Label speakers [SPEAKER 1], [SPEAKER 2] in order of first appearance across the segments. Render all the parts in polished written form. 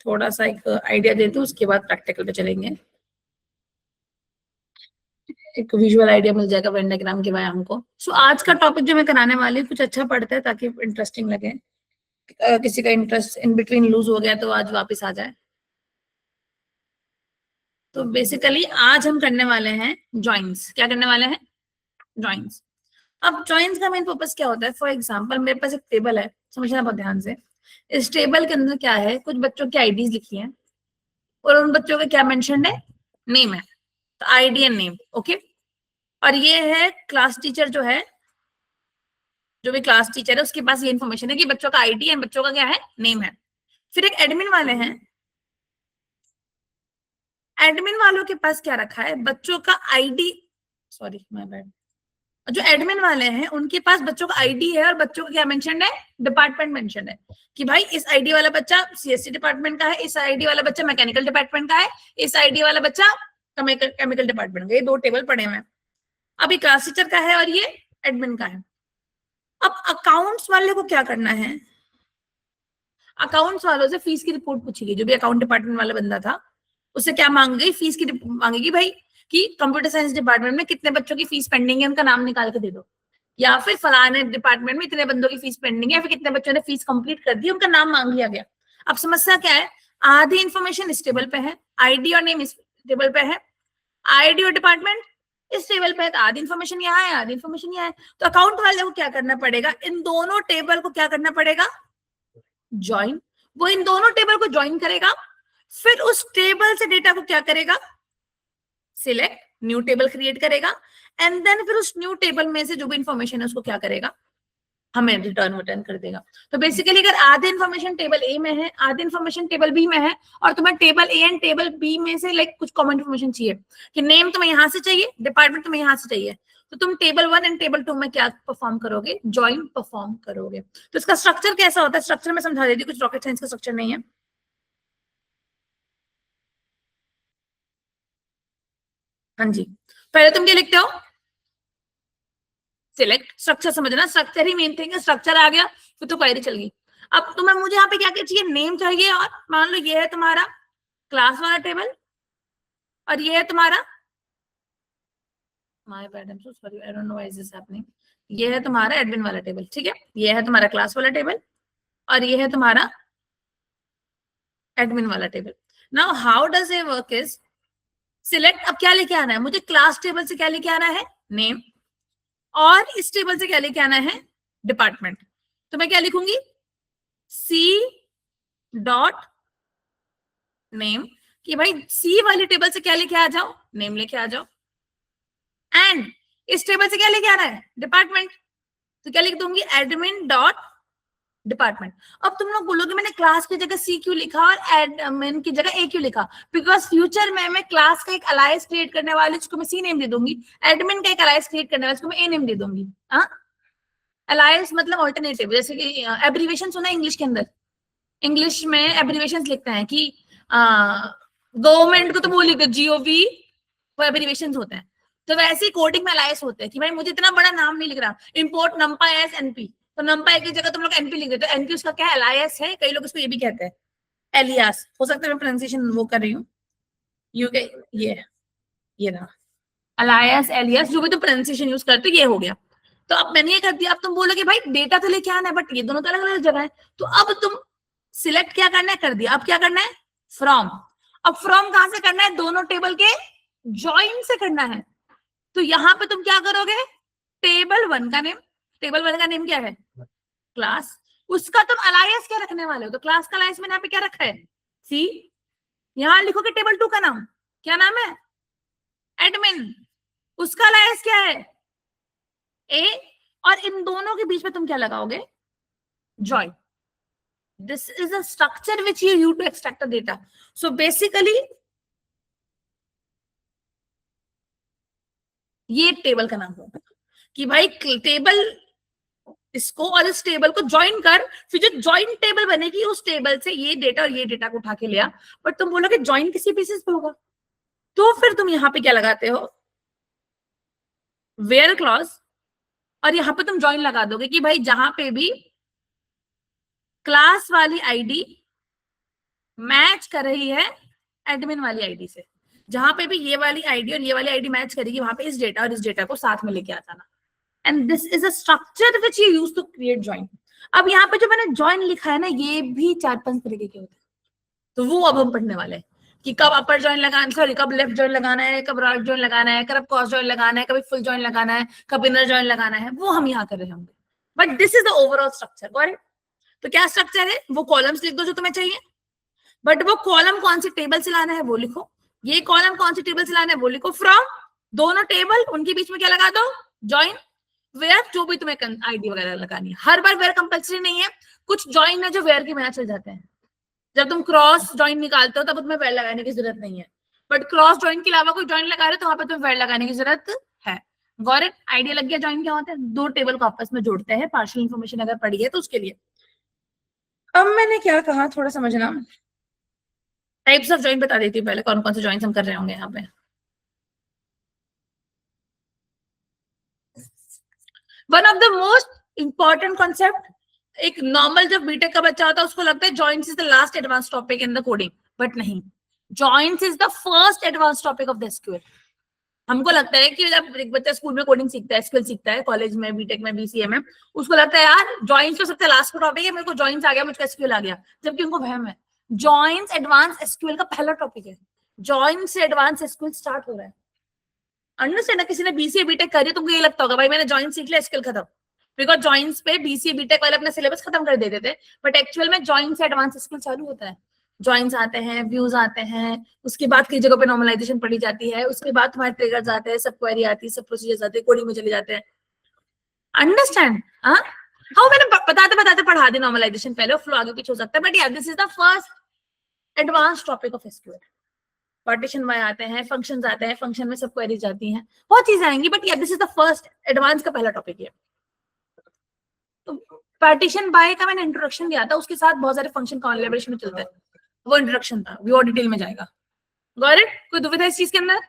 [SPEAKER 1] थोड़ा सा एक आइडिया दे दूं, उसके बाद प्रैक्टिकल पे चलेंगे। एक विजुअल आइडिया मिल जाएगा वेन डायग्राम के व्यायाम को। सो आज का टॉपिक जो मैं कराने वाली हूँ कुछ अच्छा पढ़ते हैं ताकि इंटरेस्टिंग लगे। किसी का इंटरेस्ट इन बिटवीन लूज हो गया तो आज वापस आ जाए। तो बेसिकली आज हम करने वाले हैं जॉइंट्स। क्या करने वाले हैं? जॉइंट्स। अब जॉइंट्स का मेन पर्पस क्या होता है? फॉर एग्जांपल मेरे पास एक टेबल है, समझना बहुत ध्यान से। इस टेबल के अंदर क्या है? कुछ बच्चों की आईडीज लिखी हैं और उन बच्चों का क्या मेंशन है? नेम है। तो आईडी एंड नेम, ओके। और ये है क्लास टीचर जो है, जो भी क्लास टीचर है उसके पास ये इन्फॉर्मेशन है कि बच्चों का आईडी एंड बच्चों का क्या है? नेम है। फिर एक एडमिन वाले हैं। एडमिन वालों के पास क्या रखा है? बच्चों का आईडी, सॉरी माय बैड। जो एडमिन वाले हैं उनके पास बच्चों का आईडी है और बच्चों का क्या मेंशन है? डिपार्टमेंट मेंशन है कि भाई इस आईडी वाला बच्चा सीएससी डिपार्टमेंट का है, इस आईडी वाला बच्चा मैकेनिकल डिपार्टमेंट का है, इस आईडी वाला बच्चा केमिकल डिपार्टमेंट का। ये दो टेबल पड़े हुए हैं। अब ये क्लास टीचर का है और ये एडमिन का है। अब अकाउंट्स वाले को क्या करना है? अकाउंट्स वालों से फीस की रिपोर्ट पूछेगी। जो भी अकाउंट डिपार्टमेंट वाला बंदा था उससे क्या मांगेगी? फीस की मांगेगी भाई कि कंप्यूटर साइंस डिपार्टमेंट में कितने बच्चों की फीस पेंडिंग है, उनका नाम निकाल के दे दो। या फिर फलाने डिपार्टमेंट में इतने बंदों की फीस पेंडिंग है, या फिर कितने बच्चों ने फीस कंप्लीट कर दी, उनका नाम मांग लिया गया। अब समस्या क्या है? आधी इंफॉर्मेशन इस टेबल पे है, आईडी और नेम इस टेबल पे है, आईडी और डिपार्टमेंट इस टेबल पे है। तो आधी इंफॉर्मेशन यहाँ है, आधी इंफॉर्मेशन यहाँ है। तो अकाउंट वाले को क्या करना पड़ेगा? इन दोनों टेबल को क्या करना पड़ेगा? ज्वाइन। वो इन दोनों टेबल को ज्वाइन करेगा, फिर उस टेबल से डेटा को क्या करेगा? सिलेक्ट, न्यू टेबल क्रिएट करेगा, एंड देन फिर उस न्यू टेबल में से जो भी इंफॉर्मेशन है उसको क्या करेगा? हमें रिटर्न कर देगा। तो बेसिकली अगर आधी इंफॉर्मेशन टेबल ए में है, आधी इंफॉर्मेशन टेबल बी में है, और तुम्हें table A and table B में से लाइक कुछ कॉमन इंफॉर्मेशन चाहिए कि नेम तुम्हें यहां से चाहिए, डिपार्टमेंट तुम्हें यहां से चाहिए, तो तुम टेबल 1 एंड टेबल 2 में क्या परफॉर्म करोगे? ज्वाइन परफॉर्म करोगे। तो इसका स्ट्रक्चर कैसा होता है? स्ट्रक्चर में समझा देती हूँ, कुछ रॉकेट साइंस का स्ट्रक्चर नहीं है। हाँ जी, पहले तुम क्या लिखते हो? सिलेक्ट। स्ट्रक्चर समझना, स्ट्रक्चर ही मेन थिंग है। स्ट्रक्चर आ गया फिर तो क्वेरी चल गई। अब तुम्हें मुझे यहाँ पे क्या क्या चाहिए? नेम चाहिए, और मान लो ये है तुम्हारा क्लास वाला टेबल और ये है तुम्हारा, my bad, I am so sorry, I don't know why is this happening. ये है तुम्हारा एडमिन वाला टेबल, ठीक है। ये है तुम्हारा क्लास वाला टेबल और ये है तुम्हारा एडमिन वाला table. Now how does it work is select. अब क्या लेके आना है मुझे? क्लास टेबल से क्या लेके आना है? नेम। और इस टेबल से क्या लेके आना है? डिपार्टमेंट। तो मैं क्या लिखूंगी? सी डॉट नेम, कि भाई सी वाली टेबल से क्या लेके आ जाओ? नेम लेके आ जाओ। एंड इस टेबल से क्या लेके आना है? डिपार्टमेंट। तो क्या लिख दूंगी? Admin dot department. अब तुम लोग बोलोगे मैंने क्लास की जगह सी क्यों लिखा और एडमिन की जगह ए क्यों लिखा? बिकॉज फ्यूचर में मैं क्लास का एक अलायंस क्रिएट करने वाली जिसको मैं सी नेम दे दूंगी, एडमिन का एक अलायंस क्रिएट करने वाले जिसको मैं ए नेम दे दूंगी। हाँ, अलायंस मतलब ऑल्टरनेटिव। जैसे कि एब्रीवेशन सुना इंग्लिश के अंदर, इंग्लिश में एब्रीवेशन लिखते हैं कि गवर्नमेंट को तो वो लिखते जीओवी, वो एब्रीवेशन होते हैं। तो वैसे ही कोडिंग में अलायंस होते हैं कि भाई मुझे इतना बड़ा नाम नहीं लिख रहा, इंपोर्ट नंपा एस एनपी, तो नंपा की जगह तुम लोग एनपी लिख देते हो। एनपी उसका क्या है? अलायंस है। कई लोग इसको ये भी कहते हैं एलियास, हो सकता है मैं प्रोनाउंसिएशन वो कर रही हूँ यू के, ये ना अलायंस एलियास, जो भी तुम प्रोनाउंसिएशन यूज करते हो, ये हो गया। तो अब मैंने ये कर दिया। अब तुम बोलोगे भाई डेटा तो लेके आना है, बट ये दोनों तो अलग अलग जगह है। तो अब तुम सिलेक्ट क्या करना है? कर दिया। अब क्या करना है? फ्रॉम। अब फ्रॉम कहां से करना है? दोनों टेबल के ज्वाइन से करना है। तो यहां पे तुम क्या करोगे? टेबल 1 का नेम, टेबल 1 का नेम क्या है? क्लास। उसका तुम अलायंस क्या रखने वाले हो? तो क्लास का अलायंस मैंने यहाँ पे क्या रखा है? सी। यहां लिखोगे टेबल 2 का नाम, क्या नाम है? एडमिन। उसका अलायंस क्या है? ए। और इन दोनों के बीच में तुम क्या लगाओगे? Join. This is a structure which you use to extract the data. So basically ये टेबल का नाम होगा कि भाई टेबल इसको और इस टेबल को ज्वाइन कर, फिर जो ज्वाइन टेबल बनेगी उस टेबल से ये डेटा और ये डेटा को उठा के लिया। बट तुम बोलोगे ज्वाइन किसी बेसिस पे होगा, तो फिर तुम यहाँ पे क्या लगाते हो? Where clause. और यहाँ पे तुम ज्वाइन लगा दोगे कि भाई जहां पे भी क्लास वाली आईडी मैच कर रही है एडमिन वाली आईडी से। जहां पे भी ये वाली आईडी और ये वाली आईडी मैच करेगी, वहां पे इस डेटा और इस डेटा को साथ में लेके आ जाना। And this is a structure which you use to create join. अब यहाँ पे जो मैंने ज्वाइन लिखा है ना, ये भी 4-5 तरीके के होते हैं, तो वो अब हम पढ़ने वाले हैं कि कब अपर ज्वाइन लगाना, सॉरी कब लेफ्ट ज्वाइन लगाना है, कब राइट ज्वाइन लगाना है, कब क्रॉस ज्वाइन लगाना है, कभी फुल ज्वाइन लगाना है, कब इनर ज्वाइन लगाना है, वो हम यहाँ कर रहे होंगे। But this is the overall structure. Got it? तो क्या स्ट्रक्चर है? वो कॉलम्स लिख दो जो तुम्हें चाहिए, बट वो कॉलम कौन सी टेबल से लाना है वो लिखो, ये कॉलम कौन सी टेबल से लाना है वो लिखो। फ्रॉम दोनों टेबल, उनके बीच में क्या लगा दो? ज्वाइन वेयर, जो भी तुम्हें आईडी वगैरह लगानी है। हर बार वेयर कंपल्सरी नहीं है, कुछ ज्वाइन है जो वेयर के बिना चल जाते हैं। जब तुम क्रॉस ज्वाइन निकालते हो तब तुम्हें वेयर लगाने की जरूरत नहीं है, बट क्रॉस ज्वाइन के अलावा कोई ज्वाइन लगा रहे हो तो वहां पे तुम्हें वेयर लगाने की जरूरत है। Got it? आइडिया लग गया ज्वाइन क्या होता है? दो टेबल को आपस में जोड़ते हैं, पार्शियल इन्फॉर्मेशन अगर पड़ी है तो उसके लिए। अब मैंने क्या कहा थोड़ा समझना। टाइप्स ऑफ ज्वाइन बता देती हूँ पहले, कौन कौन से ज्वाइन हम कर रहे होंगे यहाँ पे। One of the most important concept, एक नॉर्मल जब बीटेक का बच्चा होता है उसको लगता है joins is the last advance topic in the coding, but नहीं, joins is the first advance topic of the SQL. हमको लगता है कि जब एक बच्चा स्कूल में कोडिंग सीखता है, एसक्यूएल सीखता है, कॉलेज में, बीटेक में, बीसीए में, उसको लगता है यार जॉइंट्स तो सबसे लास्ट का टॉपिक है, मेरे को जॉइंट्स आ गया, मुझको एसक्यूएल आ गया, जबकि उनको वहम है जॉइंट्स एडवांस एसक्यूएल का पहला टॉपिक है। जॉइंट से एडवांस एसक्यूएल स्टार्ट हो रहा है। अंडरस्टैंड ना? किसी ने बीसीए बीटेक करी तुमको ये लगता होगा भाई मैंने जॉइंट सीख लिया, एसक्यूएल खत्म, बिकॉज जॉइंट्स पे बीसीए बीटेक वाले अपना सिलेबस खत्म कर देते थे, बट एक्चुअल में जॉइंट से एडवांस एसक्यूएल चालू होता है। जॉइंट्स आते हैं, व्यूज आते हैं, उसके बाद कई जगह पे नॉर्मलाइजेशन पढ़ी जाती है, उसके बाद तुम्हारे ट्रिगर्स आते हैं, सब क्वेरी आती है, सब प्रोसीजर्स आते हैं, कोडिंग में चले जाते हैं। अंडरस्टैंड? हाँ, हाँ मैंने बताते बताते पढ़ा दी नॉर्मलाइजेशन, पहले फ्लो आगे पीछे हो सकता है, बट यार this is the first advance topic of SQL. Partition by आते हैं, फंक्शंस आते हैं, फंक्शन में सब क्वेरीज आती हैं, बहुत चीजें आएंगी, बट यार this is the first advance का पहला टॉपिक है। तो पार्टीशन बाय का मैंने इंट्रोडक्शन दिया था, उसके साथ बहुत सारे फंक्शन कॉन्लेबरेशन में चलते हैं, वो इंट्रोडक्शन था, वो और डिटेल में जाएगा। Got it? कोई दुविधा इस चीज के अंदर?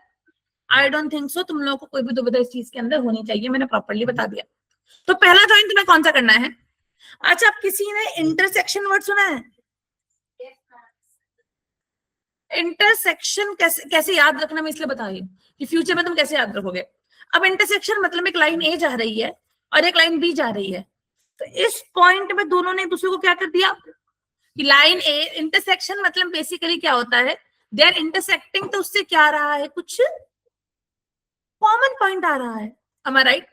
[SPEAKER 1] आई डोंट थिंक सो तुम लोगों को कोई भी दुविधा इस चीज के अंदर होनी चाहिए, मैंने प्रॉपर्ली बता दिया। तो पहला ज्वाइन तुम्हें कौन सा करना है? अच्छा, अब किसी ने इंटरसेक्शन वर्ड सुना है? इंटरसेक्शन कैसे कैसे याद रखना, मैं इसलिए बता रही हूँ कि फ्यूचर में तुम कैसे याद रखोगे। अब इंटरसेक्शन मतलब एक लाइन ए जा रही है और एक लाइन बी जा रही है, तो इस पॉइंट में दोनों ने एक दूसरे को क्या कर दिया कि लाइन ए, इंटरसेक्शन मतलब बेसिकली क्या होता है, दे आर इंटरसेक्टिंग, तो उससे क्या आ रहा है, कुछ कॉमन पॉइंट आ रहा है। am I right?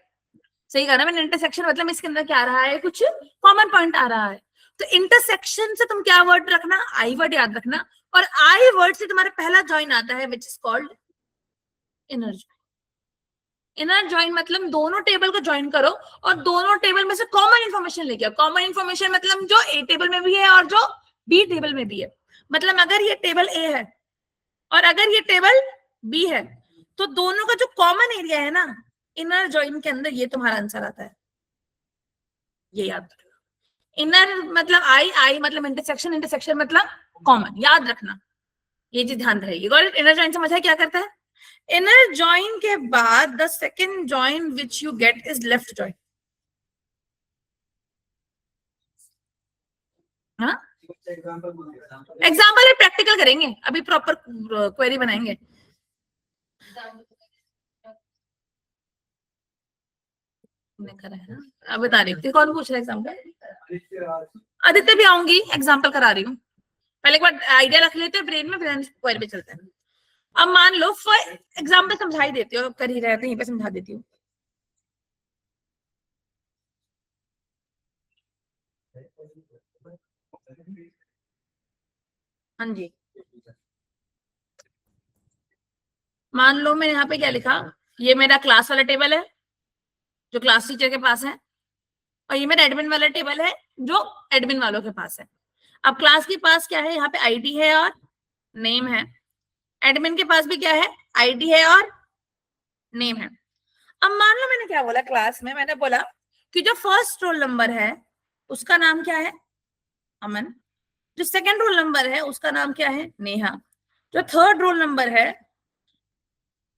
[SPEAKER 1] सही कहा ना मैंने? इंटरसेक्शन मतलब इसके अंदर क्या आ रहा है, कुछ कॉमन पॉइंट आ रहा है। तो इंटरसेक्शन से तुम क्या वर्ड रखना, आई वर्ड याद रखना, और आई वर्ड से तुम्हारा पहला ज्वाइन आता है which is called inner join. Inner join मतलब दोनों टेबल को ज्वाइन करो और दोनों टेबल में से कॉमन इंफॉर्मेशन लेके आओ। कॉमन इंफॉर्मेशन मतलब जो ए टेबल में भी है और जो बी टेबल में भी है। मतलब अगर ये टेबल ए है और अगर ये टेबल बी है, तो दोनों का जो कॉमन एरिया है ना इनर ज्वाइन के अंदर, ये तुम्हारा आंसर आता है। ये याद रखना। इनर मतलब आई, आई मतलब इंटरसेक्शन, इंटरसेक्शन मतलब कॉमन, याद रखना, ये चीज ध्यान रहेगी। इनर ज्वाइन समझा क्या करता है? इनर ज्वाइन के बाद the second join which you get is left join. हाँ, एग्जाम्पल प्रैक्टिकल करेंगे, अभी प्रॉपर क्वेरी बनाएंगे। करा है ना, अब बता रही हूँ कौन पूछ रहा है एग्जाम्पल। आदित्य भी आऊंगी, एग्जाम्पल करा रही हूँ, पहले एक बार आइडिया रख लेते हैं ब्रेन में, फिर क्वेरी पे चलते हैं। अब मान लो फॉर एग्जाम्पल समझा ही देती हूँ, कर ही रहे थे यहीं पे समझा देती हूँ। हाँ जी, मान लो मैंने यहाँ पे क्या लिखा, ये मेरा क्लास वाला टेबल है जो क्लास टीचर के पास है, और ये मेरा एडमिन वाला टेबल है जो एडमिन वालों के पास है। अब क्लास के पास क्या है, यहाँ पे आईडी है और नेम है। एडमिन के पास भी क्या है, आईडी है और नेम है। अब मान लो मैंने क्या बोला क्लास में, मैंने बोला कि जो फर्स्ट रोल नंबर है उसका नाम क्या है, अमन। जो सेकंड रोल नंबर है उसका नाम क्या है, नेहा। जो थर्ड रोल नंबर है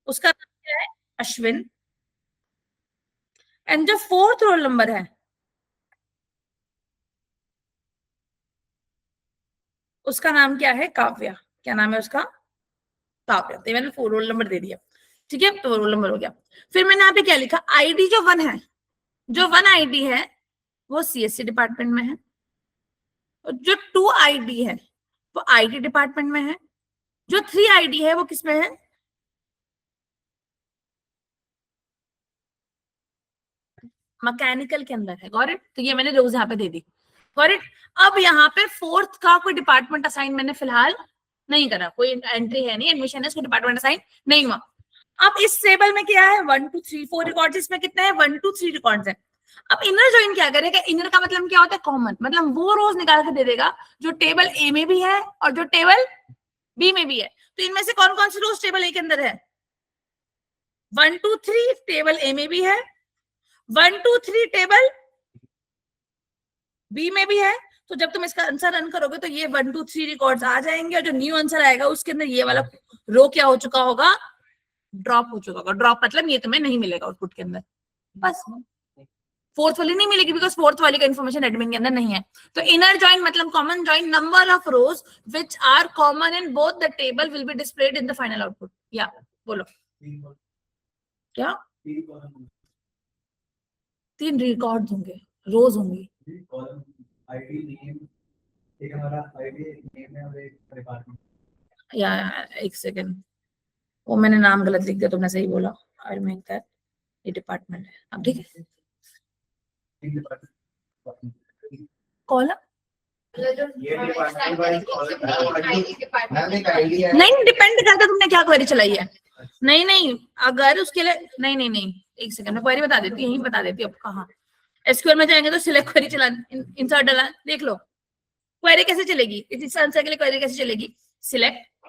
[SPEAKER 1] उसका नाम क्या है, अश्विन। एंड जो फोर्थ रोल नंबर है, उसका नाम क्या है? काव्या। क्या नाम है उसका? काव्या। तो मैंने 4 रोल नंबर दे दिया, ठीक है, तो रोल नंबर हो गया। फिर मैंने यहाँ पे क्या लिखा? आईडी जो 1 है, जो 1 आईडी है वो सीएससी डिपार्टमेंट में है, और जो 2 आईडी है वो आईटी डिपार्टमेंट में है, जो 3 आईडी है वो किस में है? मैकेनिकल के अंदर है। Got it? तो ये मैंने रोज यहाँ पे दे दी। Got it? अब यहाँ पे 4th का कोई डिपार्टमेंट असाइन मैंने फिलहाल नहीं करा, कोई एंट्री है नहीं, एडमिशन है, उसको डिपार्टमेंट असाइन नहीं हुआ। अब इस टेबल में क्या है? 1 2 3 4 रिकॉर्ड्स, इसमें कितने हैं? 1 2 3 रिकॉर्ड्स है। अब इनर जॉइन क्या करेगा? इनर का मतलब क्या होता है? कॉमन, मतलब वो रोज निकाल के दे देगा जो टेबल ए में भी है और जो टेबल बी में भी है। तो इनमें से कौन कौन सी रोज टेबल ए के अंदर है? 1 2 3 टेबल ए में भी है, 1 2 3 टेबल बी में भी है। तो जब तुम इसका आंसर रन करोगे तो ये 1 2 3 रिकॉर्ड्स आ जाएंगे, और जो न्यू आंसर आएगा उसके अंदर ये वाला रो क्या हो चुका होगा? ड्रॉप हो चुका होगा। ड्रॉप मतलब ये तुम्हें नहीं मिलेगा आउटपुट के अंदर, बस। 4th वाली नहीं मिलेगी बिकॉज 4th वाली का इन्फॉर्मेशन एडमिन के अंदर नहीं है। तो इनर जॉइन मतलब common join, number of rows which are common in both the table will be displayed in the final output. या बोलो क्या? 3 रिकॉर्ड होंगे, रोज होंगी। या एक सेकेंड, वो मैंने नाम गलत लिख दिया, तुमने सही बोला। आई मेक दैट ये डिपार्टमेंट है। अब ठीक है, कॉलम नहीं डिपेंड करता तुमने क्या क्वेरी चलाई है। नहीं नहीं, अगर उसके लिए नहीं नहीं नहीं, एक सेकंड में क्वेरी बता देती हूँ, यही बता देती हूँ। कहाँ एसक्यूएल में जाएंगे तो सिलेक्ट क्वेरी चला, इंसर्ट डाला, देख लो क्वेरी कैसे चलेगी, इस आंसर के लिए क्वेरी कैसे चलेगी? सिलेक्ट।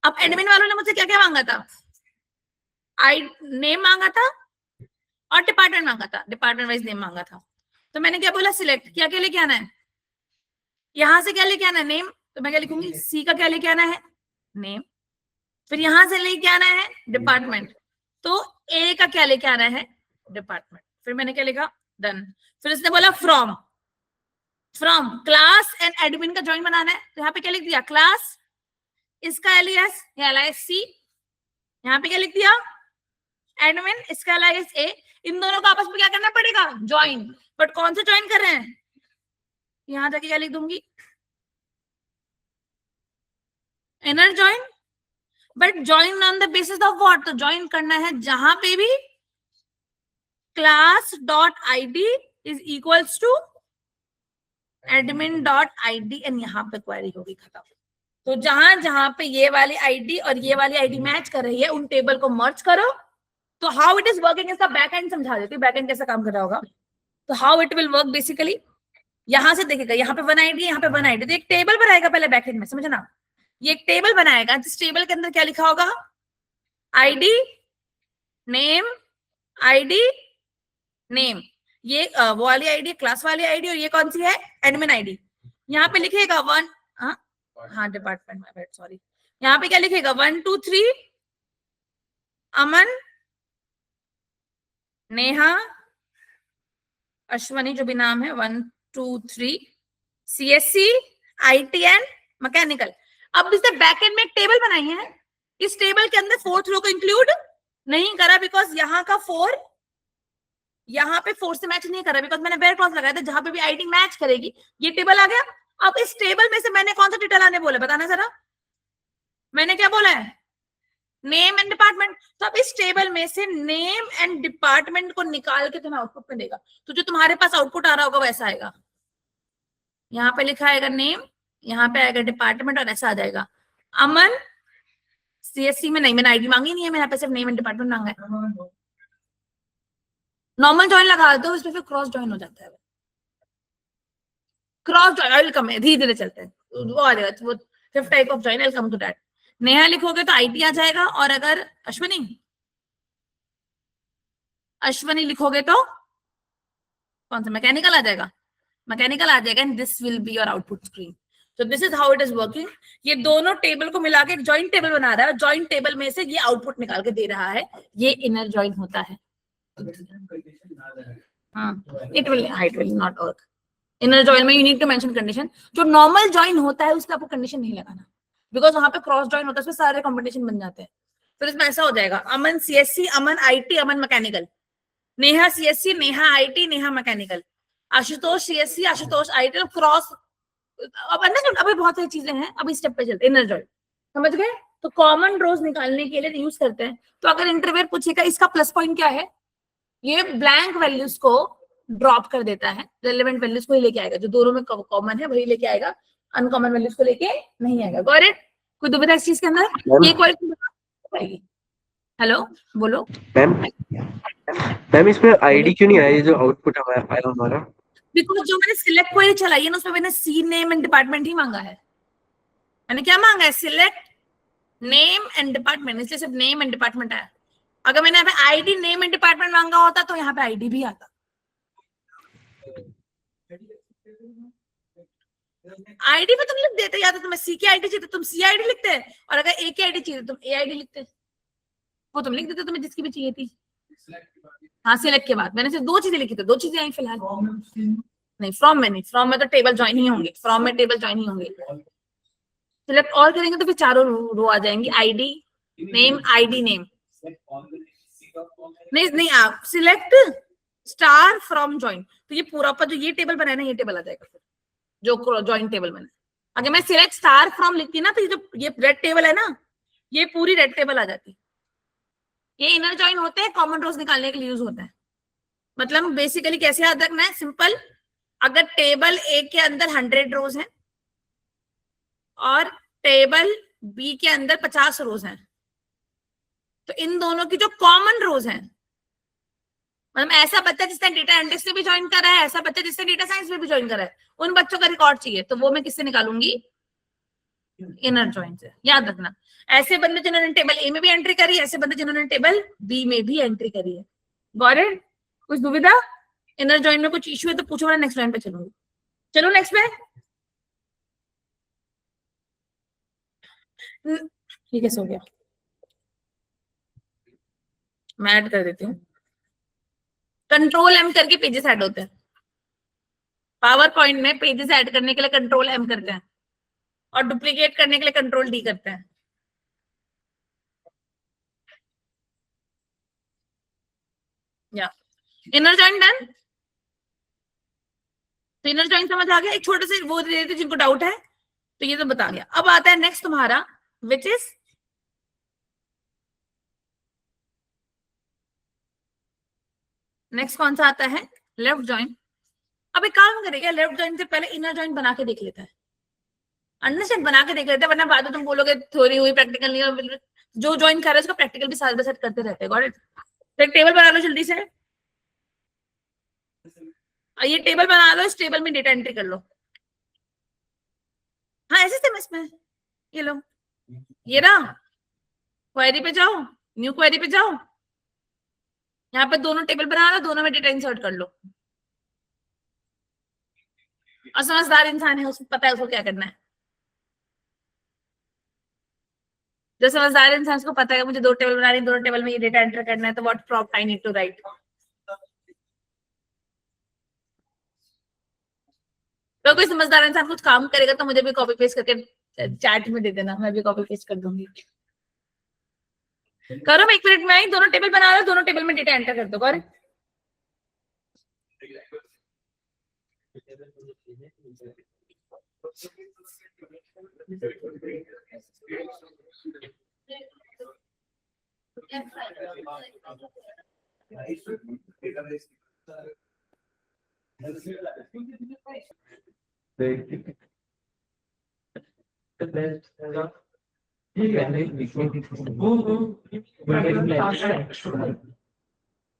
[SPEAKER 1] अब एडमिन वालों ने मुझसे क्या क्या मांगा था? आई नेम मांगा था और डिपार्टमेंट मांगा था, डिपार्टमेंट वाइज नेम मांगा था। तो मैंने क्या बोला? सिलेक्ट। क्या क्या लेके आना है? यहां से क्या लेके आना है? नेम। तो मैं क्या लिखूंगी? सी का क्या लेके आना है? नेम। फिर यहां से लेके आना है डिपार्टमेंट, तो ए का क्या लेके आना है? डिपार्टमेंट। फिर मैंने क्या लिखा? डन। फिर उसने बोला from, from class and admin का ज्वाइन बनाना है, तो यहाँ पे क्या लिख दिया? क्लास, इसका एलियास एलियास सी, यहाँ पे क्या लिख दिया? एडमिन, इसका एलियास ए। इन दोनों को आपस में क्या करना पड़ेगा? ज्वाइन। बट कौन सा ज्वाइन कर रहे हैं? यहां जाके क्या लिख दूंगी? Inner join. But join on the basis of what? तो ज्वाइन करना है जहां पे भी class dot ID is equals to admin dot ID, and यहाँ पे क्वेरी होगी खत्म। तो जहां जहां पे ये वाली आईडी और ये वाली आईडी मैच कर रही है उन टेबल को मर्ज करो। तो हाउ इट इज वर्किंग, इसका बैक एंड समझा देती हूँ, बैक एंड कैसे काम कर रहा होगा। तो how it will work basically, यहां से देखेगा, यहाँ पे 1 आईडी, यहाँ पे 1 आईडी, तो एक टेबल बनाएगा पहले बैक एंड में, समझना। ये एक टेबल बनाएगा जिस टेबल के अंदर क्या लिखा होगा? आईडी नेम, आईडी नेम, ये वो वाली आईडी, क्लास वाली आईडी, और ये कौन सी है? Admin ID. यहाँ पे लिखेगा 1, हाँ डिपार्टमेंट में, सॉरी। यहाँ पे क्या लिखेगा? 1 2 3 अमन, नेहा, अश्वनी जो भी नाम है, 1 2 3 सीएससी, आईटी एंड मैकेनिकल। अब इसने बैकएंड में एक टेबल बनाई है, इस टेबल के अंदर 4th रो को इंक्लूड नहीं करा बिकॉज यहाँ का 4 यहाँ पे 4 से मैच नहीं करा, बिकॉज मैंने वेयर क्लॉज लगाया था, जहां पे भी आईडी मैच करेगी ये टेबल आ गया। अब इस टेबल में से मैंने कौन सा डेटा लाने बोला? बताना जरा, मैंने क्या बोला है? Name and department. तो अब इस टेबल में से नेम एंड डिपार्टमेंट को निकाल के तुम्हें आउटपुट में देगा। तो जो तुम्हारे पास आउटपुट आ रहा होगा वैसा आएगा, यहाँ पे लिखा आएगा नेम, यहाँ पे आएगा डिपार्टमेंट, और ऐसा आ जाएगा। अमन सीएससी में नहीं, मैंने आईडी मांगी नहीं है, मैंने यहाँ पे सिर्फ नेम एंड डिपार्टमेंट मांगा है। नॉर्मल ज्वाइन लगा दो, इसमें फिर क्रॉस ज्वाइन हो जाता है। Cross join I will come, धीरे धीरे चलते हैं, वो आ जाएगा, वो 5th type of join, I will come to that. Neha लिखोगे तो आईटी आ जाएगा, और अगर अश्विनी लिखोगे तो कौन सा? मैकेनिकल आ जाएगा, मैकेनिकल आ जाएगा, and this will be your output screen. तो this is how it is working. ये दोनों टेबल को मिला के एक जॉइंट टेबल बना रहा है, जॉइंट टेबल में से ये आउटपुट निकाल के दे रहा है, ये इनर जॉइन होता है। हाँ, it will not work, inner join में you need to mention condition. जो नॉर्मल जॉइन होता है उसका आपको कंडीशन नहीं लगाना, बिकॉज वहां पे क्रॉस जॉइन होता है, उसमें सारे कॉम्बिनेशन बन जाते हैं। फिर इसमें ऐसा हो जाएगा, Aman CSC, Aman IT, Aman mechanical, Neha CSC, Neha IT, Neha mechanical, Ashutosh CSC, Ashutosh IT, cross. अब अंडरस्टैंड, अभी बहुत सारी चीजें हैं, अभी स्टेप पे चलते। इनर जॉइन समझ गए? तो कॉमन रोज निकालने के लिए यूज करते हैं। तो अगर इंटरव्यू पूछेगा इसका प्लस पॉइंट क्या है, ये ब्लैंक वैल्यूज को ड्रॉप कर देता है, रेलेवेंट वैल्यूज को ही लेके आएगा, जो दोनों में कॉमन है वही लेके आएगा, अनकॉमन वैल्यूज को लेके नहीं आएगा। Got it? कोई दुविधा इस चीज के अंदर? ये क्वेश्चन, हेलो बोलो
[SPEAKER 2] मैम। मैम इसमें आईडी क्यों नहीं आया, ये जो आउटपुट आया हमारा?
[SPEAKER 1] बिकॉज जो मैंने सिलेक्ट क्वेरी चलाई है ना, उसमें मैंने सी नेम एंड डिपार्टमेंट ही मांगा है। मैंने क्या मांगा है? सिलेक्ट नेम एंड डिपार्टमेंट, इसलिए सिर्फ नेम एंड डिपार्टमेंट आया। अगर मैंने यहाँ पे आईडी नेम एंड डिपार्टमेंट मांगा होता तो यहाँ पे आईडी भी आता। आईडी पे तुम लिख देते, या तो तुम्हें सी की आईडी चाहिए तुम सी आईडी लिखते, और अगर ए की आईडी चाहिए तुम ए आईडी लिखते, वो तुम लिख देते तुम्हें जिसकी भी चाहिए थी। हाँ, सिलेक्ट के बाद मैंने सिर्फ दो चीजें लिखी थी, दो चीजें आई फिलहाल। नहीं, फ्रॉम में नहीं, फ्रॉम में तो टेबल ज्वाइन ही होंगे, फ्रॉम में टेबल ज्वाइन ही होंगे। सिलेक्ट ऑल करेंगे तो फिर चारों रो आ जाएंगी, आईडी नेम, आईडी नेम। नहीं नहीं, आप सिलेक्ट स्टार फ्रॉम ज्वाइन, तो ये पूरा पर जो ये टेबल बनाया ना, ये टेबल आ जाएगा फिर, जो ज्वाइन टेबल मैंने। अगर मैं सिलेक्ट स्टार फ्रॉम लिखती ना, तो ये जो ये रेड टेबल है ना, ये पूरी रेड टेबल आ जाती। ये इनर जॉइन होते हैं, कॉमन रोज निकालने के लिए यूज होता है। मतलब बेसिकली कैसे याद रखना है? सिंपल, अगर टेबल ए के अंदर 100 रोज हैं और टेबल बी के अंदर 50 रोज हैं, तो इन दोनों की जो कॉमन रोज हैं, मतलब ऐसा बच्चा जिसने डेटा एनालिटिक्स में भी ज्वाइन करा है, ऐसा बच्चा जिसने डेटा साइंस में भी ज्वाइन करा है, उन बच्चों का रिकॉर्ड चाहिए, तो वो मैं किससे निकालूंगी? इनर जॉइन से। याद रखना, ऐसे बंदे जिन्होंने टेबल ए में भी एंट्री करी है, ऐसे बंदे जिन्होंने टेबल बी में भी एंट्री करी है। Got it? कुछ दुविधा? इनर जॉइन में कुछ इशू है तो पूछो, मैं नेक्स्ट लाइन पे चलूंगी। चलो नेक्स्ट पे। ठीक है, सो गया, मैं ऐड कर देती हूँ। कंट्रोल एम करके पेजेस ऐड होते हैं पावर पॉइंट में। पेजेस ऐड करने के लिए कंट्रोल एम करते हैं, और डुप्लीकेट करने के लिए कंट्रोल डी करते हैं। या इनर जॉइन डन? तो इनर जॉइन समझ आ गया। एक छोटे से वो दे देते जिनको डाउट है, तो ये तो बता गया। अब आता है नेक्स्ट तुम्हारा, विच इज नेक्स्ट कौन सा आता है? Left join. अब एक काम करेगा, लेफ्ट जॉइन से पहले इनर जॉइन बना के देख लेता है, अंडरस्टैंड बना के देख लेते हैं, वरना बाद में तुम बोलोगे थ्योरी हुई प्रैक्टिकल नहीं हुई। जो ज्वाइन कर रहा है उसका प्रैक्टिकल भी साथ साथ करते रहते हैं। Got it? तो एक टेबल बना लो जल्दी से, ये टेबल बना लो, इस टेबल में डेटा एंट्री कर लो। हाँ, ऐसे सेम इसमें, ये लो, ये रहा, क्वेरी पे जाओ, न्यू क्वेरी पे जाओ, यहाँ पे दोनों टेबल बना लो, दोनों में डेटा इंसर्ट कर लो। और समझदार इंसान है, उसको पता है उसको क्या करना है। जो समझदार इंसान को पता है मुझे दो टेबल बनानी, दोनों टेबल में ये डेटा एंटर करना है, तो what prompt I need to write. तो कोई समझदार इंसान कुछ काम करेगा तो मुझे भी कॉपी पेस्ट करके चैट में दे देना, मैं भी कॉपी पेस्ट कर दूंगी। करो, मैं 1 मिनट में आई। दोनों टेबल बना लो, दोनों टेबल में डेटा एंटर कर दो। करो,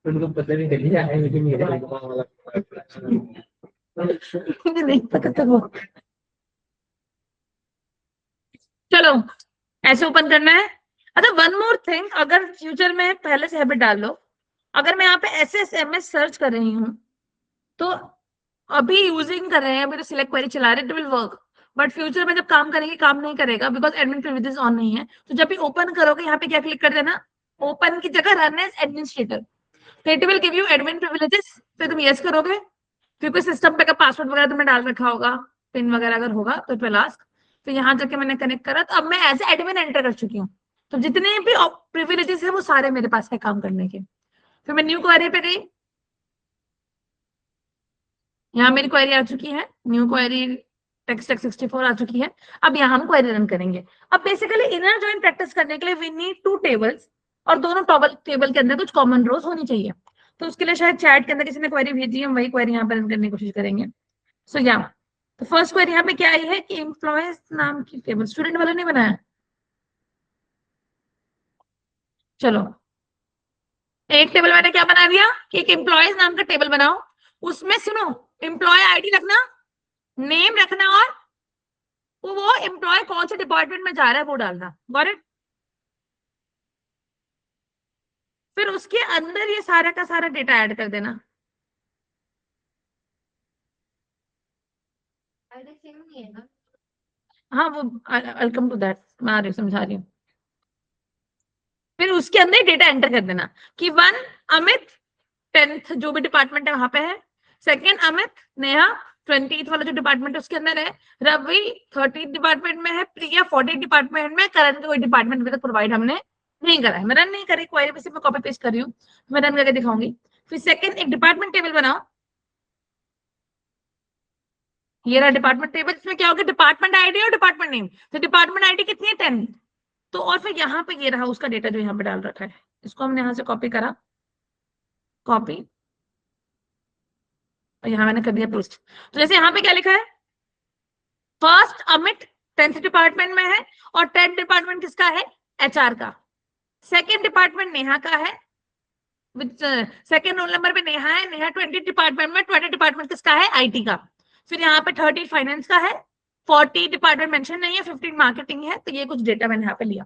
[SPEAKER 2] उनको पता नहीं चली है लेकिन मेरे
[SPEAKER 1] मुझे नहीं पता था वो। चलो, ऐसे ओपन करना है। अच्छा, वन मोर थिंग, अगर फ्यूचर में पहले से हैबिट डाल लो, अगर मैं यहाँ पे SSMS सर्च कर रही हूँ, तो अभी यूजिंग कर रहे हैं, अभी तो सिलेक्ट क्वेरी चला रहे हैं, it will work. But future में जब काम करेंगे, काम नहीं करेगा, बिकॉज एडमिन प्रिविलेजेस ऑन नहीं है। तो जब भी ओपन करोगे, यहाँ पे क्या क्लिक कर देना, ओपन की जगह रन एज एडमिनिस्ट्रेटर, तो it will give you admin privileges. फिर तुम यस करोगे क्योंकि सिस्टम पे का पासवर्ड वगैरह तुमने डाल रखा होगा, पिन वगैरह अगर होगा तो इट विल आस्क। तो यहाँ जाके मैंने कनेक्ट करा, तो अब मैं एज एडमिन एंटर कर चुकी हूँ। तो जितने भी प्रिविलेजेस है वो सारे मेरे पास है काम करने के। फिर मैं न्यू क्वेरी पे गई, यहाँ मेरी क्वेरी आ चुकी है, न्यू क्वेरी टेक्स्ट 64 आ चुकी है। अब यहाँ हम क्वेरी रन करेंगे। अब बेसिकली इनर जॉइन प्रैक्टिस करने के लिए वी नीड 2 टेबल्स, और दोनों टेबल के अंदर कुछ कॉमन रोज होनी चाहिए। तो उसके लिए शायद चैट के अंदर किसी ने क्वेरी भेजी है, हम वही क्वेरी यहाँ पर रन करने की कोशिश करेंगे। सो यहाँ तो फर्स्ट क्वेरी यहाँ पे क्या आई है कि एम्प्लॉयज नाम की टेबल स्टूडेंट वाला नहीं बनाया। चलो, एक टेबल मैंने क्या बना दिया कि एक एम्प्लॉयज नाम का टेबल बनाओ, उसमें सुनो एम्प्लॉय आईडी रखना, नेम रखना, और वो एम्प्लॉय कौन से डिपार्टमेंट में जा रहा है वो डालना। Got it? फिर उसके अंदर ये सारा का सारा डेटा ऐड कर देना। हाँ वो वेलकम टू दैट, मैं आ रही हूँ, समझा रही हूँ। फिर उसके अंदर ही डेटा एंटर कर देना कि 1 अमित 10th जो भी डिपार्टमेंट है वहां पे है, सेकंड अमित, नेहा 20th वाला जो डिपार्टमेंट है उसके अंदर है, रवि 30th डिपार्टमेंट में है, प्रिया 40th डिपार्टमेंट में, करण का कोई डिपार्टमेंट अभी तक प्रोवाइड हमने नहीं करा है। मैं रन नहीं करी क्वेरी, बस मैं कॉपी पेस्ट कर रही हूँ, मैं रन करके दिखाऊंगी। फिर सेकंड एक डिपार्टमेंट टेबल बनाओ, ये रहा डिपार्टमेंट टेबल, इसमें क्या होगा डिपार्टमेंट आईडी और डिपार्टमेंट नेम। तो डिपार्टमेंट आईडी कितनी है 10, तो और फिर यहाँ पे ये रहा उसका डेटा जो यहाँ पे डाल रखा है, इसको हमने यहाँ से कॉपी करा, कॉपी, और यहाँ मैंने कर दिया पेस्ट। तो जैसे यहाँ पे क्या लिखा है, फर्स्ट अमित 10th डिपार्टमेंट में है, और 10th डिपार्टमेंट किसका है, एचआर का। सेकंड डिपार्टमेंट नेहा का है, सेकंड रोल नंबर पे नेहा है, नेहा 20 डिपार्टमेंट में, 20 डिपार्टमेंट किसका है, आईटी का। फिर यहाँ पे 30 फाइनेंस का है, 40 डिपार्टमेंट मेंशन नहीं है, 15 मार्केटिंग है। तो ये कुछ डेटा मैंने यहाँ पे लिया।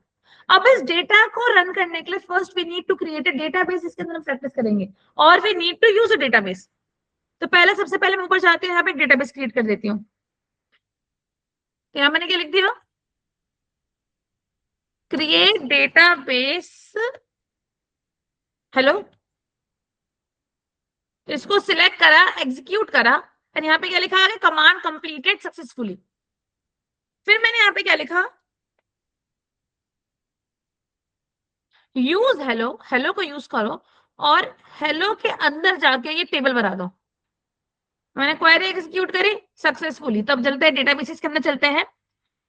[SPEAKER 1] अब इस डेटा को रन करने के लिए first we need to create a database, इसके अंदर हम प्रैक्टिस करेंगे, और we need to use a database. तो पहले सबसे पहले मैं ऊपर जाती हूँ, यहाँ पे एक डेटाबेस क्रिएट कर देती हूँ। तो यहाँ मैंने क्या लिख दिया, क्रिएट डेटाबेस, हेलो, इसको सिलेक्ट करा, एग्जीक्यूट करा, और यहाँ पे क्या लिखा है, कमांड कंप्लीटेड सक्सेसफुली। फिर मैंने यहाँ पे क्या लिखा, यूज हेलो, हेलो को यूज करो, और हेलो के अंदर जाके ये टेबल बना दो। मैंने क्वेरी एग्जीक्यूट करी सक्सेसफुली। तब चलते हैं डेटाबेसेस के अंदर, चलते हैं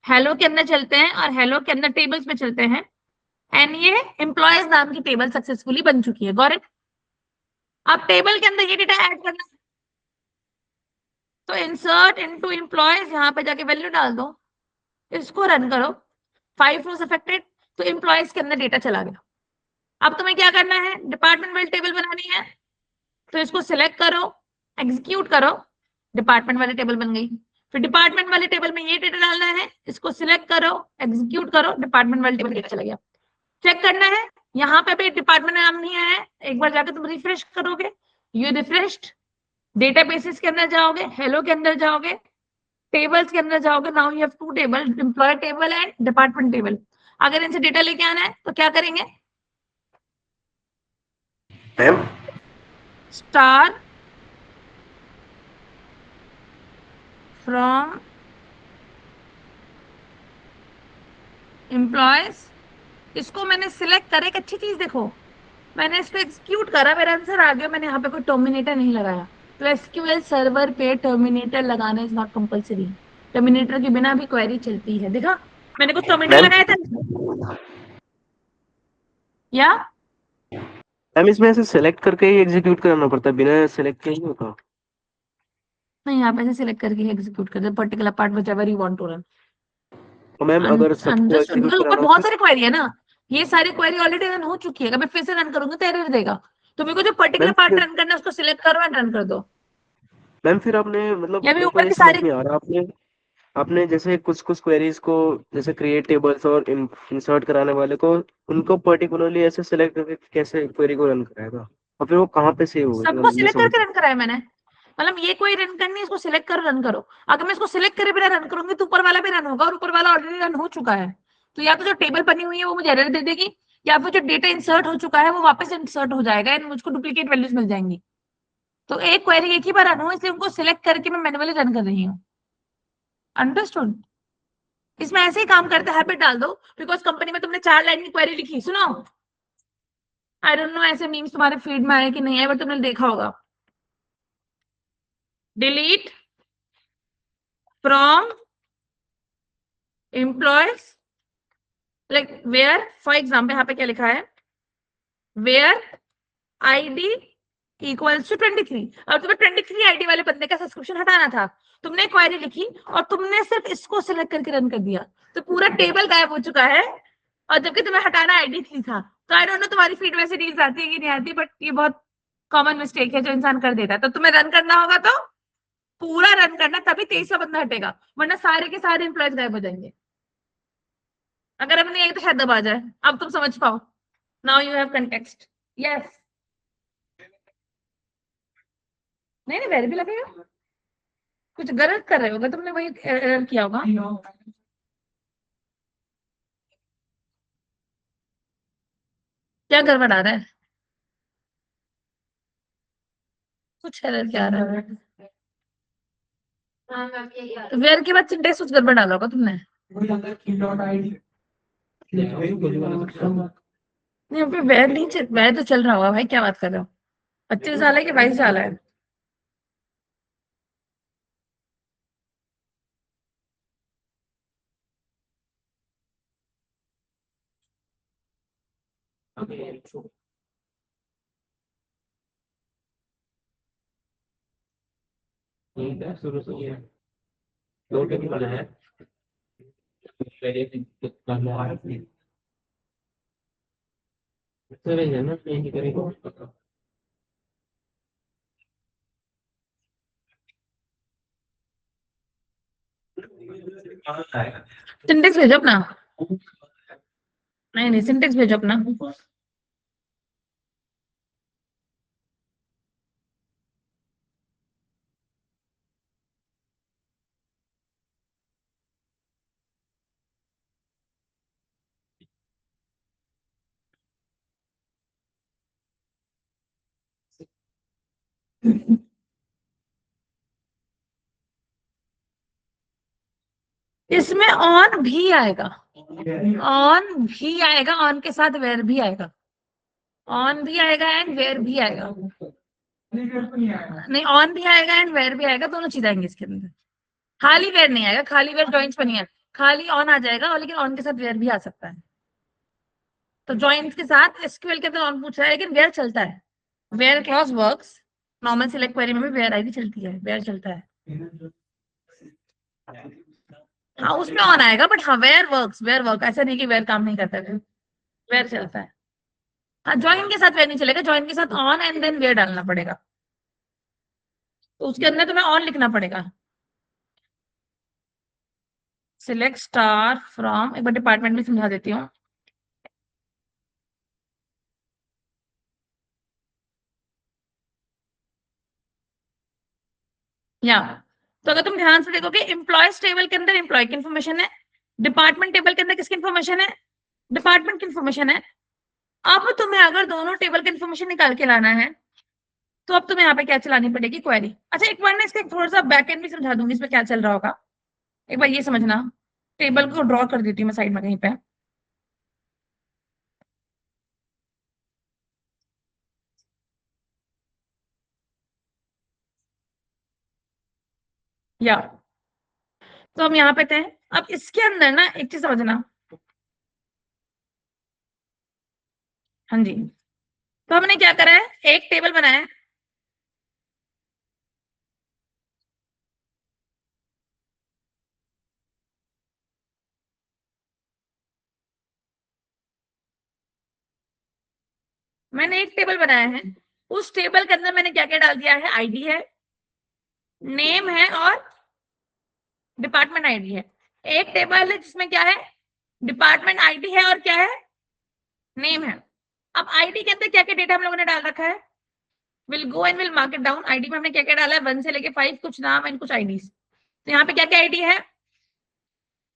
[SPEAKER 1] हेलो के अंदर, चलते हैं और हेलो के अंदर टेबल्स में चलते हैं, एंड ये एम्प्लॉयज नाम की टेबल सक्सेसफुली बन चुकी है। Got it? अब टेबल के अंदर ये डेटा ऐड करना है, तो इंसर्ट इनटू एम्प्लॉयज, यहाँ पे जाके वैल्यू डाल दो, इसको रन करो, 5 रोज अफेक्टेड, तो एम्प्लॉयज के अंदर डेटा चला गया। अब तुम्हें क्या करना है, डिपार्टमेंट वाली टेबल बनानी है, तो इसको सिलेक्ट करो, एग्जीक्यूट करो, डिपार्टमेंट वाली टेबल बन गई। फिर डिपार्टमेंट वाली टेबल में ये डेटा डालना है, इसको सिलेक्ट करो, एग्जीक्यूट करो, डिपार्टमेंट वाली टेबल डेटा चला गया। चेक करना है, यहाँ पे भी डिपार्टमेंट नाम नहीं आया है, एक बार जाकर तुम रिफ्रेश करोगे, यू रिफ्रेश्ड, डेटाबेसेस के अंदर जाओगे, हेलो के अंदर जाओगे, टेबल्स के अंदर जाओगे, now you have 2 table, employ table and department table. अगर इनसे डेटा लेके आना है तो क्या करेंगे,
[SPEAKER 2] मैम
[SPEAKER 1] स्टार फ्रॉम एम्प्लॉयज, इसको मैंने सिलेक्ट करा। एक अच्छी चीज देखो, मैंने इसको एग्जीक्यूट करा, मेरा आंसर आ गया, मैंने यहाँ पे कोई टर्मिनेटर नहीं लगाया। तो एसक्यूएल सर्वर पे टर्मिनेटर लगाना इज नॉट कंपलसरी, टर्मिनेटर के बिना भी क्वेरी चलती है। देखा, मैंने कुछ टर्मिनेटर
[SPEAKER 2] मैम
[SPEAKER 1] लगाया था या
[SPEAKER 2] मैम इसमें ऐसे सेलेक्ट करके ही एग्जीक्यूट करना पड़ता है, बिना सेलेक्ट के ही होता।
[SPEAKER 1] नहीं, यहाँ पे से सिलेक्ट करके एग्जीक्यूट कर दे particular part which you want to run.
[SPEAKER 2] तो मैम अगर सबको
[SPEAKER 1] अंडरस्टूड,
[SPEAKER 2] एग्जीक्यूट
[SPEAKER 1] बिकॉज ऊपर
[SPEAKER 2] कराना हो
[SPEAKER 1] बहुत
[SPEAKER 2] तो
[SPEAKER 1] सारी क्वेरी है ना, ये सारी क्वेरी ऑलरेडी रन हो चुकी है, अगर मैं फिर से रन करूंगी तो एरर देगा। तो मेरे को जो पर्टिकुलर
[SPEAKER 2] मैम
[SPEAKER 1] पार्ट
[SPEAKER 2] फिर
[SPEAKER 1] रन करना है उसको सिलेक्ट करो एंड रन कर दो।
[SPEAKER 2] मैम फिर आपने मतलब
[SPEAKER 1] या भी
[SPEAKER 2] मेरे को
[SPEAKER 1] ऊपर
[SPEAKER 2] ये
[SPEAKER 1] की
[SPEAKER 2] समझ
[SPEAKER 1] सारी,
[SPEAKER 2] नहीं आ रहा, आपने आपने जैसे कुछ कुछ क्वेरीज को जैसे क्रिएट टेबल्स और इंसर्ट कराने वाले को उनको पर्टिकुलरली ऐसे सेलेक्ट करके कैसे क्वेरी को रन कराएगा, और फिर वो कहाँ पे सेव होगा,
[SPEAKER 1] सबको
[SPEAKER 2] ये
[SPEAKER 1] सिलेक्ट
[SPEAKER 2] समझ
[SPEAKER 1] करके रन कराया मैंने। मतलब ये कोई रन करनी है, इसको सिलेक्ट करो, रन करो। अगर मैं इसको सिलेक्ट करे बिना रन करूंगी तो ऊपर वाला भी रन होगा, और ऊपर वाला ऑलरेडी रन हो चुका है। तो या तो जो टेबल बनी हुई है वो मुझे एरर दे देगी, या फिर जो डेटा इंसर्ट हो चुका है वो वापस इंसर्ट हो जाएगा एंड मुझको डुप्लीकेट वैल्यूज मिल जाएंगी। तो एक क्वेरी एक ही बार रन हो, इसलिए उनको सिलेक्ट करके मैं मैन्युअली रन कर रही हूँ। अंडरस्टूड? इसमें ऐसे ही काम करते, हैबिट डाल दो। बिकॉज कंपनी में तुमने 4 लाइन की क्वेरी लिखी, सुनो, आई डोंट नो ऐसे मीम्स तुम्हारे फीड में आए कि नहीं आए, बट तुमने देखा होगा, delete from employees, like where, for example यहाँ पे क्या लिखा है, वेयर आईडी इक्वल्स टू 23। अब तुम्हें 23 आईडी वाले बंदे का सब्सक्रिप्शन हटाना था, तुमने क्वेरी लिखी और तुमने सिर्फ इसको सिलेक्ट करके रन कर दिया, तो पूरा टेबल गायब हो चुका है, और जबकि तुम्हें हटाना आईडी 3 था। तो आई डोंट नो तुम्हारी फीड में से रील्स आती है कि नहीं आती, बट ये बहुत कॉमन मिस्टेक है जो इंसान कर देता है। तो तुम्हें रन करना होगा तो पूरा रन करना, तभी 23वां बंदा हटेगा, वरना सारे के सारे एम्प्लॉयज गायब हो जाएंगे। अगर अब नहीं आई तो शायद दबा जाए। अब तुम समझ पाओ, now you have context. Yes, नहीं नहीं वेरी भी लगेगा, कुछ गलत कर रहे होगा तुमने, वही एरर किया होगा। क्या गड़बड़ आ रहा है, कुछ एरर क्या आ रहा है? वेयर के बाद सिंटेक्स कुछ गड़बड़ डाला होगा तुमने। नहीं अभी वेयर नहीं चल, वेयर तो चल रहा होगा भाई, क्या बात कर रहे हो? 25 साल है कि 22 साल है?
[SPEAKER 2] शुरू से ये दो टेबल है, है ना, यही करेगा।
[SPEAKER 1] सिंटेक्स भेजो अपना, नहीं नहीं सिंटेक्स भेजो अपना। इसमें ऑन भी आएगा, ऑन भी आएगा, ऑन के साथ वेयर भी आएगा, ऑन भी आएगा एंड वेयर भी आएगा। नहीं ऑन भी आएगा एंड वेयर भी आएगा, दोनों चीज आएंगे इसके अंदर। खाली वेयर नहीं आएगा, खाली वेयर जॉइंट्स पर नहीं है, खाली ऑन आ जाएगा, और लेकिन ऑन के साथ वेयर भी आ सकता है। तो जॉइंट्स के साथ एसक्यूएल के अंदर ऑन पूछ रहा है, लेकिन वेयर चलता है, where clause works. Normal select query में भी वेयर आईडी चलती है, वेयर चलता है। हाँ उसमें ऑन आएगा, बट हाँ वेयर वर्क्स, वेयर वर्क, ऐसा नहीं कि वेयर काम नहीं करता है, वेयर चलता है। हाँ ज्वाइन के साथ वेयर नहीं चलेगा, ज्वाइन के साथ ऑन एंड देन वेयर डालना पड़ेगा, तो उसके अंदर तुम्हें ऑन लिखना पड़ेगा। सिलेक्ट स्टार फ्रॉम, एक बार डिपार्टमेंट भी समझा देती हूँ। या तो अगर तुम ध्यान से देखोगे, एम्प्लॉयज टेबल के अंदर एम्प्लॉय की इन्फॉर्मेशन है, डिपार्टमेंट टेबल के अंदर किसकी इन्फॉर्मेशन है, डिपार्टमेंट की इन्फॉर्मेशन है। अब तुम्हें अगर दोनों टेबल की इन्फॉर्मेशन निकाल के लाना है, तो अब तुम्हें यहाँ पे क्या चलानी पड़ेगी, क्वेरी। अच्छा एक बार ना इसका थोड़ा सा बैकएंड भी समझा दूंगी, इसमें क्या चल रहा होगा, एक बार ये समझना। टेबल को ड्रॉ कर देती हूँ मैं साइड में कहीं पे। या तो हम यहाँ पे थे, अब इसके अंदर ना एक चीज समझना। हाँ जी, तो हमने क्या करा है, एक टेबल बनाया है, मैंने एक टेबल बनाया है, उस टेबल के अंदर मैंने क्या क्या डाल दिया है, आईडी है, नेम है और डिपार्टमेंट आईडी है। एक टेबल है जिसमें क्या है, डिपार्टमेंट आईडी है और क्या है, नेम है। अब आईडी के अंदर क्या क्या डेटा हम लोगों ने डाल रखा है, will go and will mark it down. ID में हमने क्या क्या डाला है, 1 से लेके 5, कुछ नाम एंड कुछ आईडीज। तो यहाँ पे क्या क्या आईडी है,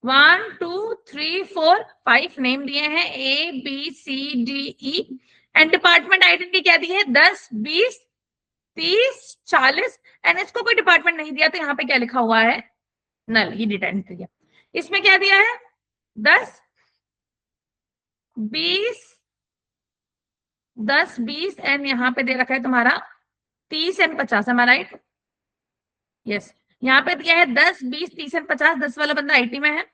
[SPEAKER 1] 1 2 3 4 5 नेम दिए हैं, A B C D E, and department identity क्या दी है, 10 20 30, 40 एंड इसको कोई डिपार्टमेंट नहीं दिया तो यहाँ पे क्या लिखा हुआ है, नल, ये डेटा एंट्री दिया। इसमें क्या दिया है, 10, 20, 10, 20 एंड यहाँ पे दे रखा है तुम्हारा 30 एंड 50, है राइट? यस, यहाँ पे दिया है 10, 20, 30 एंड 50। 10 वाला बंदा आईटी में है,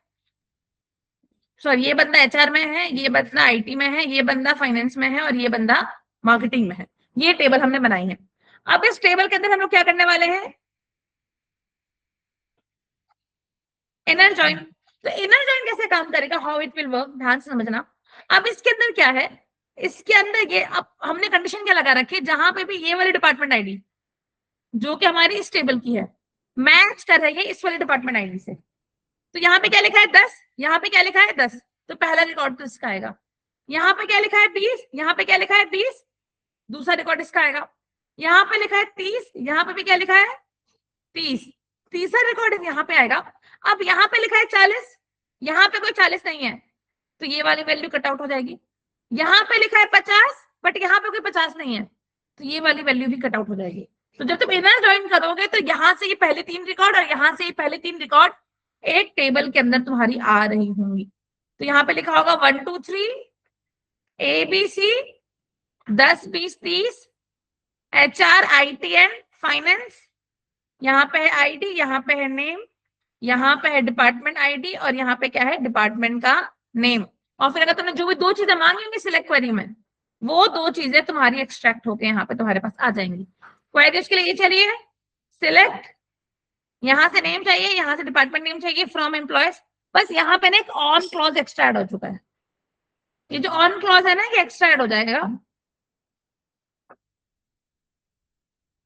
[SPEAKER 1] सॉरी ये बंदा एचआर में है, ये बंदा आईटी में है, ये बंदा फाइनेंस में है और ये बंदा मार्केटिंग में है। ये टेबल हमने बनाई है। अब इस टेबल के अंदर हम लोग क्या करने वाले हैं, इनर जॉइन। तो इनर जॉइन कैसे काम करेगा, हाउ इट विल वर्क, ध्यान से समझना। अब इसके अंदर क्या है, इसके अंदर ये अब हमने कंडीशन क्या लगा रखी है, जहां पे भी ये वाली डिपार्टमेंट आईडी जो कि हमारी इस टेबल की है मैच कर रही है इस वाले डिपार्टमेंट आईडी से, तो यहाँ पे क्या लिखा है 10, यहाँ पे क्या लिखा है 10, तो पहला रिकॉर्ड तो इसका आएगा। यहाँ पे क्या लिखा है 20, यहाँ पे क्या लिखा है 20, दूसरा रिकॉर्ड इसका आएगा। यहाँ पे लिखा है 30, यहाँ पे भी क्या लिखा है 30, तीसरा रिकॉर्ड यहाँ पे आएगा। अब यहाँ पे लिखा है 40, यहाँ पे कोई 40 नहीं है तो ये वाली वैल्यू कट आउट हो जाएगी। यहाँ पे लिखा है 50 बट यहाँ पे कोई 50 नहीं है तो ये वाली वैल्यू भी कट आउट हो जाएगी। तो जब तुम इनर जॉइन करोगे तो यहाँ से ये पहले 3 रिकॉर्ड और यहाँ से ये पहले 3 रिकॉर्ड एक टेबल के अंदर तुम्हारी आ रही होंगी। तो यहाँ पे लिखा होगा 1 2 3 ABC 10 20 30 HR IT and finance, यहाँ पे है आईडी, यहाँ पे है नेम, यहाँ पे है डिपार्टमेंट आईडी और यहाँ पे क्या है डिपार्टमेंट का नेम। और फिर अगर तुमने जो भी 2 चीजें मांगी होंगी सिलेक्ट क्वेरी में, वो 2 चीजें तुम्हारी एक्सट्रैक्ट होके यहाँ पे तुम्हारे पास आ जाएंगी। क्वेरी उसके लिए ये चलिए, सिलेक्ट, यहाँ से नेम चाहिए, यहाँ से डिपार्टमेंट नेम चाहिए फ्रॉम एम्प्लॉयज। बस यहाँ पे ना एक ऑन क्लॉज एक्स्ट्रा ऐड हो चुका है, ये जो ऑन क्लॉज है ना ये एक्स्ट्रा ऐड हो जाएगा,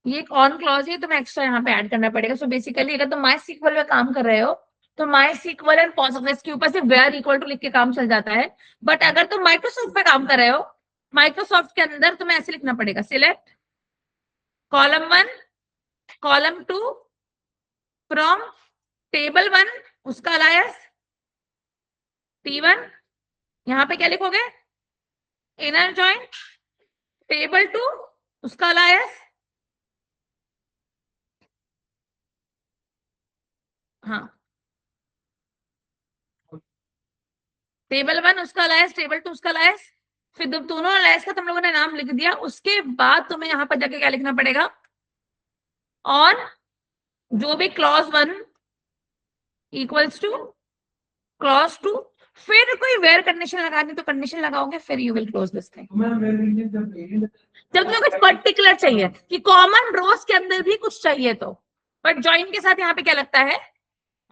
[SPEAKER 1] ये एक ऑन क्लॉज है, तुम्हें एक्स्ट्रा यहाँ पे ऐड करना पड़ेगा। सो बेसिकली अगर तुम माई सीक्वल में काम कर रहे हो तो माई सीक्वल एंड पोस्टग्रेस के ऊपर से वेयर इक्वल टू लिख के काम चल जाता है। बट अगर तुम माइक्रोसॉफ्ट पे काम कर रहे हो, माइक्रोसॉफ्ट के अंदर तुम्हें ऐसे लिखना पड़ेगा, select column 1 column 2 from table 1 उसका अलायस T1, यहाँ पे क्या लिखोगे इनर जॉइन टेबल 2 उसका अलायस, हाँ टेबल 1 उसका अलायस टेबल 2 उसका अलायस। फिर जब दोनों अलायस का तुम लोगों ने नाम लिख दिया उसके बाद तुम्हें यहाँ पर जाके क्या लिखना पड़ेगा, और जो भी क्लॉज 1 इक्वल्स टू क्लॉज 2, फिर कोई वेयर कंडीशन लगानी तो कंडीशन लगाओगे, फिर you will close this thing. जब तुम्हें कुछ पर्टिकुलर चाहिए कि कॉमन रोज के अंदर भी कुछ चाहिए तो, बट ज्वाइन के साथ यहाँ पे क्या लगता है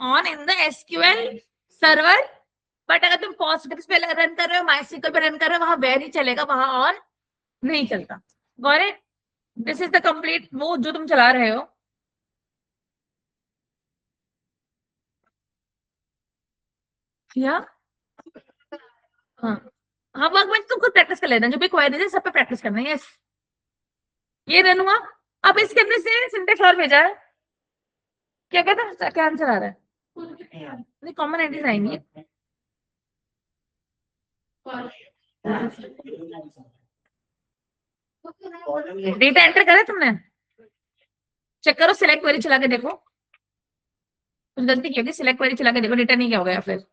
[SPEAKER 1] on in the SQL server. But अगर तुम पोस्टग्रेस पे रन कर रहे हो, माइस्क्यूएल पे रन कर रहे हो, वहां वेयर ही चलेगा, वहां ऑन नहीं चलता। Got it? This is the complete वो जो तुम चला रहे हो। या हाँ हाँ वर्कबेंच तुम खुद प्रैक्टिस कर लेना, जो भी क्वेरीज है सब पे प्रैक्टिस करना है। यस ये रन हुआ। अब इसके अंदर से सिंटेक्स और भेजा है, क्या कहता है, क्या आंसर आ रहा है, नहीं कॉमन आइडियाज आएंगे। डेटा एंटर करा तुमने, चेक करो, सिलेक्ट क्वेरी चला के देखो, कुछ गलती की होगी, सिलेक्ट क्वेरी चला के देखो डेटा नहीं क्या हो गया फिर।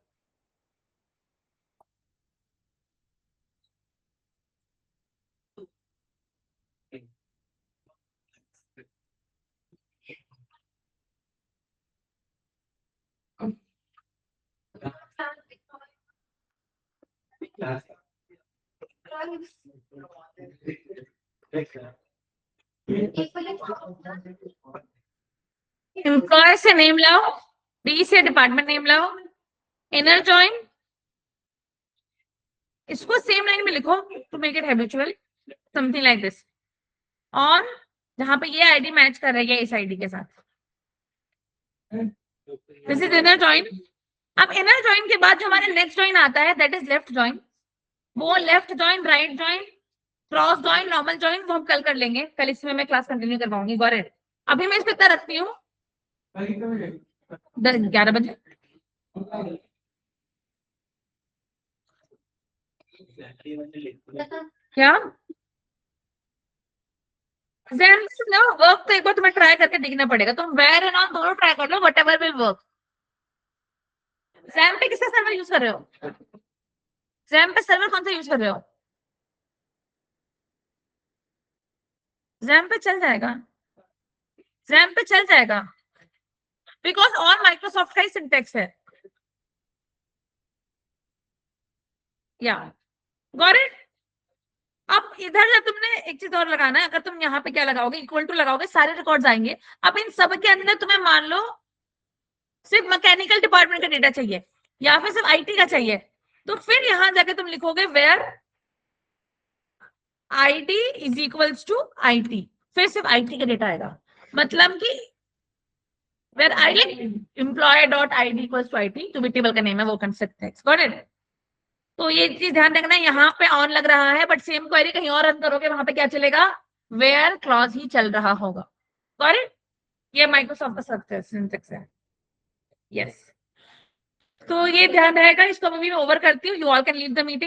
[SPEAKER 1] एम्प्लॉय से नेम लाओ, डी से डिपार्टमेंट नेम लाओ, इनर जॉइन, इसको सेम लाइन में लिखो to make it habitual, something like this, on जहां पे ये आईडी मैच कर रही है इस आईडी के साथ, दिस इज इनर जॉइन। अब इनर जॉइन के बाद जो हमारे नेक्स्ट जॉइन आता है दैट इज लेफ्ट जॉइन। वो left join, right join, cross join, normal join वो हम कल कर लेंगे, कल इसमें मैं क्लास कंटिन्यू करवाऊंगी। Got it? अभी मैं इस पे इतना रखती हूँ 11 बजे। क्या वर्क तो एक बार तुम्हें ट्राई करके देखना पड़ेगा, तुम वेयर एंड ऑन दोनों ट्राई कर लो, वट एवर विल वर्क। जैम पे किसका सर्वर यूज कर रहे हो? जैम पे सर्वर कौन सा यूज कर रहे हो? जैम पे चल जाएगा, जैम पे चल जाएगा, बिकॉज ऑल माइक्रोसॉफ्ट का ही सिंटेक्स है। या गॉट इट। अब इधर जब तुमने एक चीज और लगाना है, अगर तुम यहाँ पे क्या लगाओगे, इक्वल टू लगाओगे, सारे रिकॉर्ड्स आएंगे। अब इन सब के अंदर तुम्हें मान लो सिर्फ मैकेनिकल डिपार्टमेंट का डेटा चाहिए या फिर सिर्फ आईटी का चाहिए, तो फिर यहां जाके तुम लिखोगे where IT is equals to IT, फिर सिर्फ आईटी का डेटा आएगा। मतलब कि where I employ dot ID equals to IT, जो भी टेबल का नेम है वो कंसेप्ट है। Got it. तो ये चीज ध्यान रखना, यहाँ पे ऑन लग रहा है बट सेम क्वेरी कहीं और रन करोगे वहां पे क्या चलेगा, वेयर क्लॉज ही चल रहा होगा। Got it. ये माइक्रोसॉफ्ट का सिंटेक्स है। यस, तो ये ध्यान रहेगा। इसको अभी मैं ओवर करती हूँ, you all can leave the meeting.